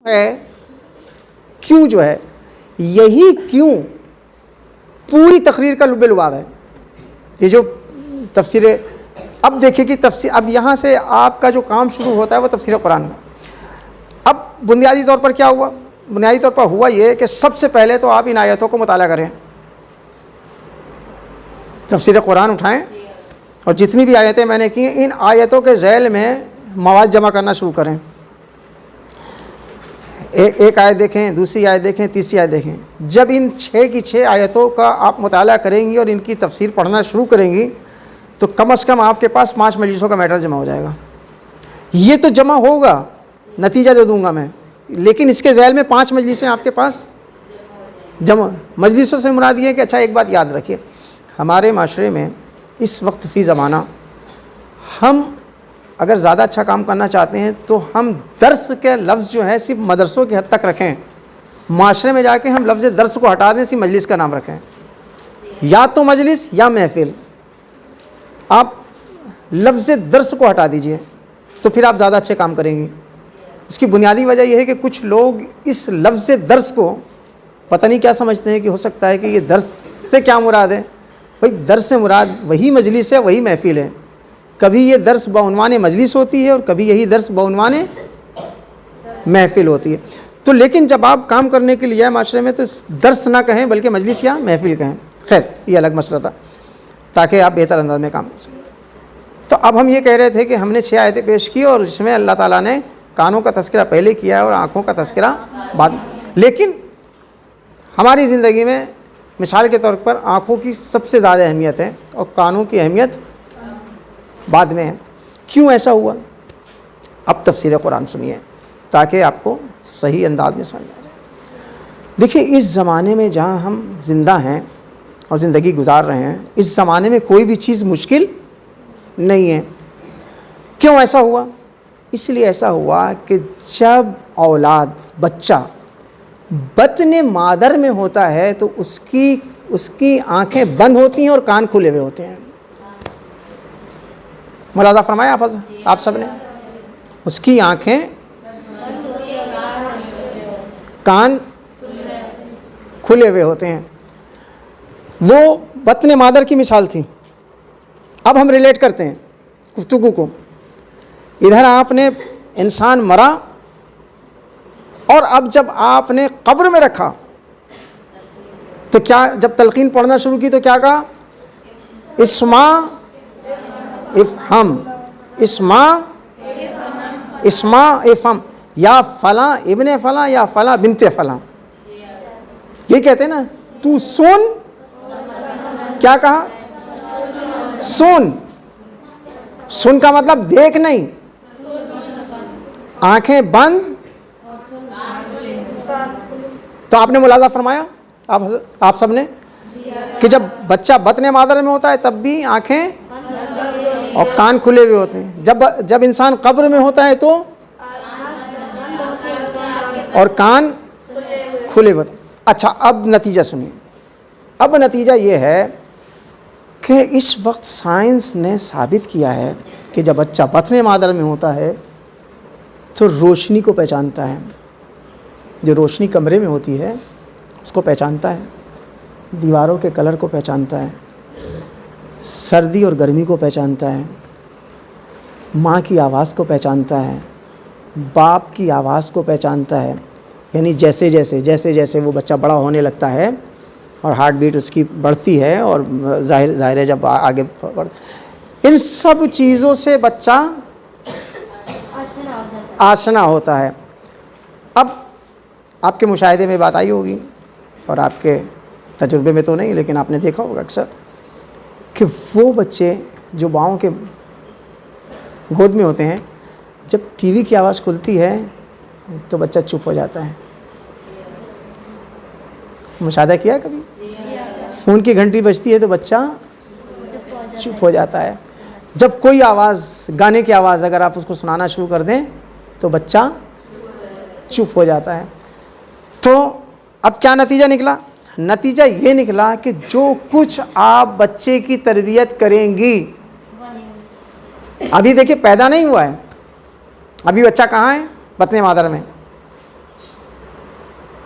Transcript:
ہے کیوں جو ہے یہی کیوں پوری تقریر کا لب لباب ہے. یہ جو تفسیر اب دیکھیں کہ تفسیر اب یہاں سے آپ کا جو کام شروع ہوتا ہے وہ تفسیر قرآن کا. اب بنیادی طور پر کیا ہوا؟ بنیادی طور پر ہوا یہ کہ سب سے پہلے تو آپ ان آیتوں کو مطالعہ کریں, تفسیر قرآن اٹھائیں اور جتنی بھی آیتیں میں نے کی ان آیتوں کے ذیل میں مواد جمع کرنا شروع کریں. ایک آیت دیکھیں, دوسری آیت دیکھیں, تیسری آیت دیکھیں. جب ان 6 کی 6 آیتوں کا آپ مطالعہ کریں گی اور ان کی تفسیر پڑھنا شروع کریں گی تو کم از کم آپ کے پاس 5 مجلسوں کا میٹر جمع ہو جائے گا. یہ تو جمع ہوگا, نتیجہ جو دوں گا میں, لیکن اس کے ذیل میں 5 مجلسیں آپ کے پاس جمع. مجلسوں سے مراد یہ ہے کہ اچھا ایک بات یاد رکھیے, ہمارے معاشرے میں اس وقت فی زمانہ ہم اگر زیادہ اچھا کام کرنا چاہتے ہیں تو ہم درس کے لفظ جو ہے صرف مدرسوں کی حد تک رکھیں. معاشرے میں جا کے ہم لفظ درس کو ہٹا دیں, صرف مجلس کا نام رکھیں, یا تو مجلس یا محفل. آپ لفظ درس کو ہٹا دیجئے تو پھر آپ زیادہ اچھے کام کریں گے. اس کی بنیادی وجہ یہ ہے کہ کچھ لوگ اس لفظ درس کو پتہ نہیں کیا سمجھتے ہیں کہ ہو سکتا ہے کہ یہ درس سے کیا مراد ہے. بھئی درس سے مراد وہی مجلس ہے, وہی محفل ہے. کبھی یہ درس بعنوان مجلس ہوتی ہے اور کبھی یہی درس بعنوان محفل ہوتی ہے. تو لیکن جب آپ کام کرنے کے لیے معاشرے میں تو درس نہ کہیں بلکہ مجلس یا محفل کہیں. خیر یہ الگ مسئلہ تھا تاکہ آپ بہتر انداز میں کام کر سکیں. تو اب ہم یہ کہہ رہے تھے کہ ہم نے 6 آیتیں پیش کی اور اس میں اللہ تعالیٰ نے کانوں کا تذکرہ پہلے کیا ہے اور آنکھوں کا تذکرہ بعد میں. لیکن ہماری زندگی میں مثال کے طور پر آنکھوں کی سب سے زیادہ اہمیت ہے اور کانوں کی اہمیت بعد میں ہے. کیوں ایسا ہوا؟ اب تفسیر قرآن سنیے تاکہ آپ کو صحیح انداز میں سمجھ آ جائے. دیکھیے اس زمانے میں جہاں ہم زندہ ہیں اور زندگی گزار رہے ہیں, اس زمانے میں کوئی بھی چیز مشکل نہیں ہے. کیوں ایسا ہوا؟ اس لیے ایسا ہوا کہ جب اولاد بچہ بطن مادر میں ہوتا ہے تو اس کی آنکھیں بند ہوتی ہیں اور کان کھلے ہوئے ہوتے ہیں. ملاحظہ فرمایا آپ سب نے, اس کی آنکھیں کان کھلے ہوئے ہوتے ہیں. وہ بطن مادر کی مثال تھی. اب ہم ریلیٹ کرتے ہیں گفتگو کو. ادھر آپ نے انسان مرا اور اب جب آپ نے قبر میں رکھا تو کیا, جب تلقین پڑھنا شروع کی تو کیا کہا؟ اسما افہم, اسما افہم, یا فلاں ابن فلاں یا فلاں بنت فلاں. یہ کہتے ہیں نا تو سن, کیا کہا؟ سن. سن کا مطلب دیکھ نہیں, آنکھیں بند. تو آپ نے ملاحظہ فرمایا آپ سب نے کہ جب بچہ بطن مادر میں ہوتا ہے تب بھی آنکھیں اور کان کھلے ہوئے ہوتے ہیں. جب انسان قبر میں ہوتا ہے تو اور کان کھلے ہوتے ہیں. اچھا اب نتیجہ سنیے. اب نتیجہ یہ ہے کہ اس وقت سائنس نے ثابت کیا ہے کہ جب بچہ بطن مادر میں ہوتا ہے تو روشنی کو پہچانتا ہے. جو روشنی کمرے میں ہوتی ہے اس کو پہچانتا ہے, دیواروں کے کلر کو پہچانتا ہے, سردی اور گرمی کو پہچانتا ہے, ماں کی آواز کو پہچانتا ہے, باپ کی آواز کو پہچانتا ہے. یعنی جیسے جیسے وہ بچہ بڑا ہونے لگتا ہے اور ہارٹ بیٹ اس کی بڑھتی ہے اور ظاہر ہے جب آگے ان سب چیزوں سے بچہ آشنا ہوتا ہے. اب آپ کے مشاہدے میں بات آئی ہوگی اور آپ کے تجربے میں تو نہیں لیکن آپ نے دیکھا ہوگا اکثر کہ وہ بچے جو ماؤں کے گود میں ہوتے ہیں جب ٹی وی کی آواز کھلتی ہے تو بچہ چپ ہو جاتا ہے. مشاہدہ کیا کبھی؟ فون کی گھنٹی بجتی ہے تو بچہ چپ ہو جاتا ہے. جب کوئی آواز, گانے کی آواز اگر آپ اس کو سنانا شروع کر دیں تو بچہ چپ ہو جاتا ہے. تو اب کیا نتیجہ نکلا؟ نتیجہ یہ نکلا کہ جو کچھ آپ بچے کی تربیت کریں گی, ابھی دیکھیں پیدا نہیں ہوا ہے, ابھی بچہ کہاں ہے؟ بطن مادر میں.